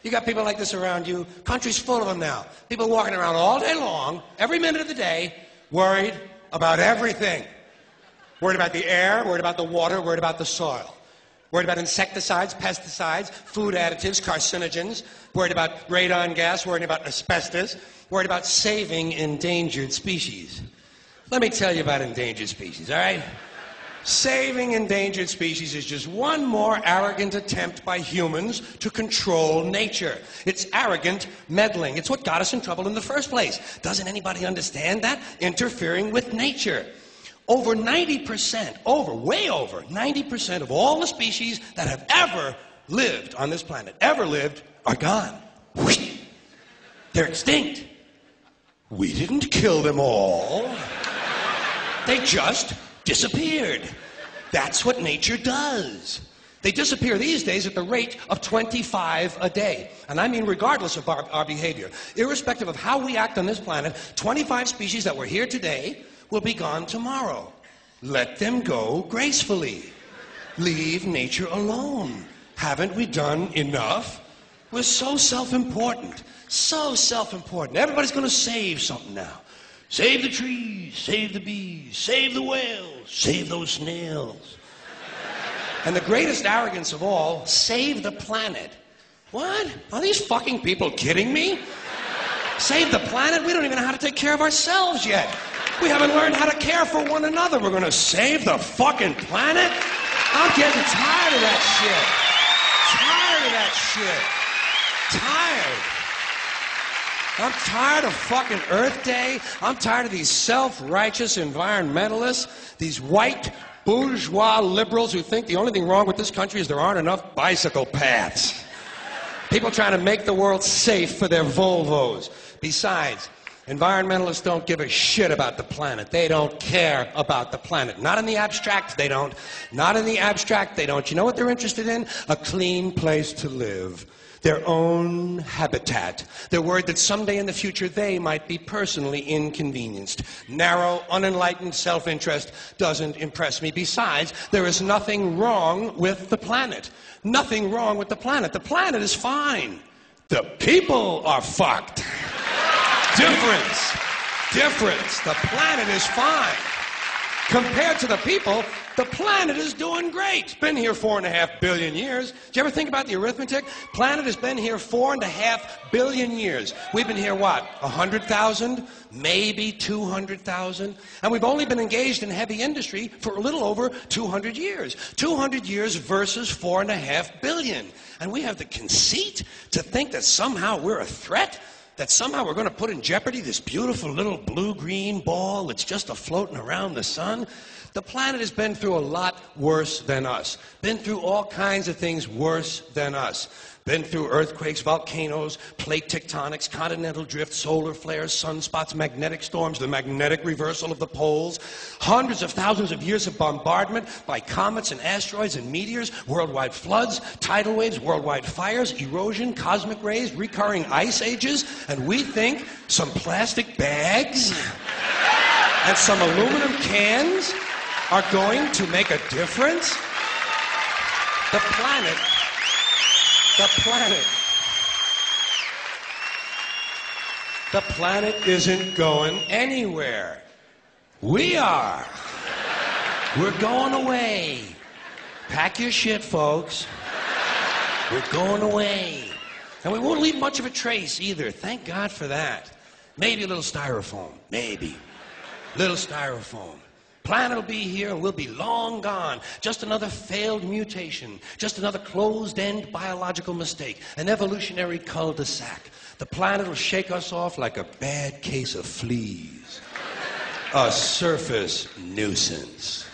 You got people like this around you. Country's full of them now. People walking around all day long, every minute of the day, worried about everything. Worried about the air, worried about the water, worried about the soil. Worried about insecticides, pesticides, food additives, carcinogens. Worried about radon gas, worried about asbestos. Worried about saving endangered species. Let me tell you about endangered species, all right? Saving endangered species is just one more arrogant attempt by humans to control nature. It's arrogant meddling. It's what got us in trouble in the first place. Doesn't anybody understand that? Interfering with nature. Over 90%, way over 90% of all the species that have ever lived on this planet, are gone. They're extinct. We didn't kill them all. They just disappeared. That's what nature does. They disappear these days at the rate of 25 a day. And I mean regardless of our behavior. Irrespective of how we act on this planet, 25 species that were here today will be gone tomorrow. Let them go gracefully. Leave nature alone. Haven't we done enough? We're so self-important. So self-important. Everybody's going to save something now. Save the trees, save the bees, save the whales, save those snails. And the greatest arrogance of all, save the planet. What? Are these fucking people kidding me? Save the planet? We don't even know how to take care of ourselves yet. We haven't learned how to care for one another. We're going to save the fucking planet? I'm getting tired of that shit. Tired. I'm tired of fucking Earth Day. I'm tired of these self-righteous environmentalists, these white bourgeois liberals who think the only thing wrong with this country is there aren't enough bicycle paths. People trying to make the world safe for their Volvos. Besides, environmentalists don't give a shit about the planet. They don't care about the planet. Not in the abstract, they don't. Not in the abstract, they don't. You know what they're interested in? A clean place to live. Their own habitat. They're worried that someday in the future they might be personally inconvenienced. Narrow, unenlightened self-interest doesn't impress me. Besides, there is nothing wrong with the planet. Nothing wrong with the planet. The planet is fine. The people are fucked. Difference. The planet is fine. Compared to the people, the planet is doing great. It's been here 4.5 billion years. Did you ever think about the arithmetic? Planet has been here 4.5 billion years. We've been here, what, 100,000? Maybe 200,000? And we've only been engaged in heavy industry for a little over 200 years. 200 years versus 4.5 billion. And we have the conceit to think that somehow we're a threat? That somehow we're going to put in jeopardy this beautiful little blue-green ball that's just a-floating around the sun? The planet has been through a lot worse than us. Been through all kinds of things worse than us. Been through earthquakes, volcanoes, plate tectonics, continental drift, solar flares, sunspots, magnetic storms, the magnetic reversal of the poles, hundreds of thousands of years of bombardment by comets and asteroids and meteors, worldwide floods, tidal waves, worldwide fires, erosion, cosmic rays, recurring ice ages, and we think some plastic bags and some aluminum cans are going to make a difference? The planet isn't going anywhere. We are. We're going away. Pack your shit, folks. We're going away. And we won't leave much of a trace either. Thank God for that. Maybe a little styrofoam. Maybe. Little styrofoam. Planet will be here and we'll be long gone. Just another failed mutation. Just another closed-end biological mistake. An evolutionary cul-de-sac. The planet will shake us off like a bad case of fleas. A surface nuisance.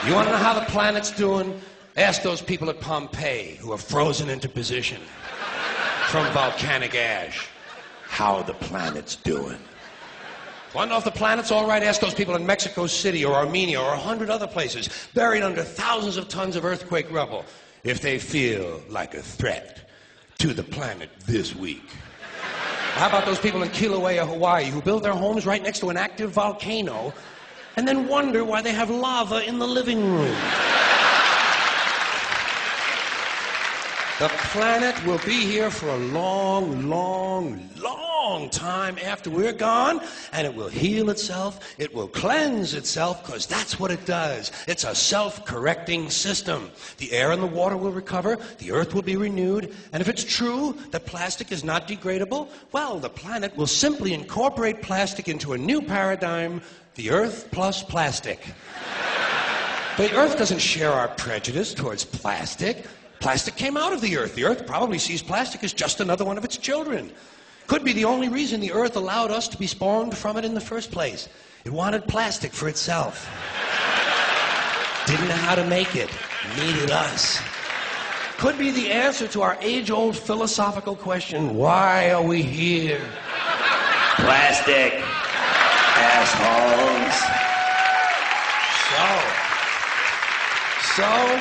You want to know how the planet's doing? Ask those people at Pompeii who are frozen into position from volcanic ash how the planet's doing. Want to know if the planet's all right? Ask those people in Mexico City or Armenia or 100 other places buried under thousands of tons of earthquake rubble if they feel like a threat to the planet this week. How about those people in Kilauea, Hawaii, who build their homes right next to an active volcano and then wonder why they have lava in the living room? The planet will be here for a long, long, long time after we're gone, and it will heal itself, it will cleanse itself, because that's what it does. It's a self-correcting system. The air and the water will recover, the earth will be renewed, and if it's true that plastic is not degradable, well, the planet will simply incorporate plastic into a new paradigm, the earth plus plastic. The earth doesn't share our prejudice towards plastic. Plastic came out of the earth. The earth probably sees plastic as just another one of its children. Could be the only reason the earth allowed us to be spawned from it in the first place. It wanted plastic for itself. Didn't know how to make it. Needed us. Could be the answer to our age-old philosophical question, why are we here? Plastic. Assholes. So,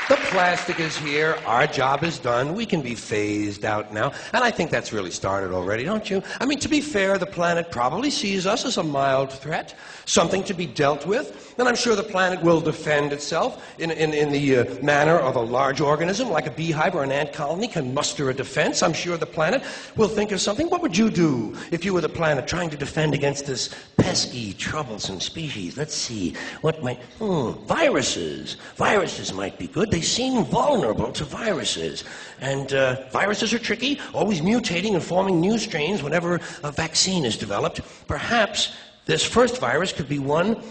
the plastic is here, our job is done, we can be phased out now, and I think that's really started already, don't you? I mean, to be fair, the planet probably sees us as a mild threat, something to be dealt with, and I'm sure the planet will defend itself in the manner of a large organism, like a beehive or an ant colony can muster a defense. I'm sure the planet will think of something. What would you do if you were the planet trying to defend against this pesky, troublesome species? Let's see, what might... viruses. Viruses might be good. They seem vulnerable to viruses. And viruses are tricky, always mutating and forming new strains whenever a vaccine is developed. Perhaps this first virus could be one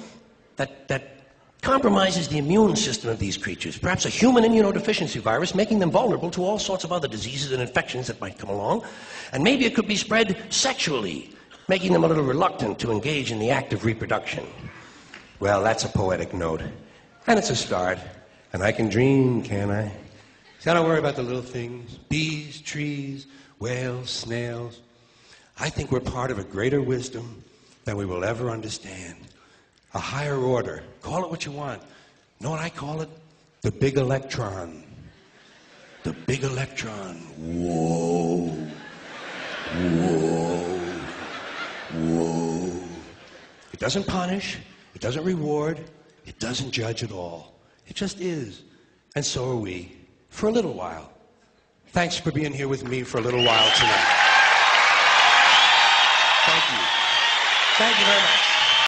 that compromises the immune system of these creatures. Perhaps a human immunodeficiency virus, making them vulnerable to all sorts of other diseases and infections that might come along. And maybe it could be spread sexually, making them a little reluctant to engage in the act of reproduction. Well, that's a poetic note. And it's a start. And I can dream, can't I? See, I don't worry about the little things. Bees, trees, whales, snails. I think we're part of a greater wisdom than we will ever understand. A higher order. Call it what you want. You know what I call it? The big electron. The big electron. Whoa. Whoa. Whoa. It doesn't punish. It doesn't reward. It doesn't judge at all. It just is. And so are we. For a little while. Thanks for being here with me for a little while tonight. Thank you. Thank you very much.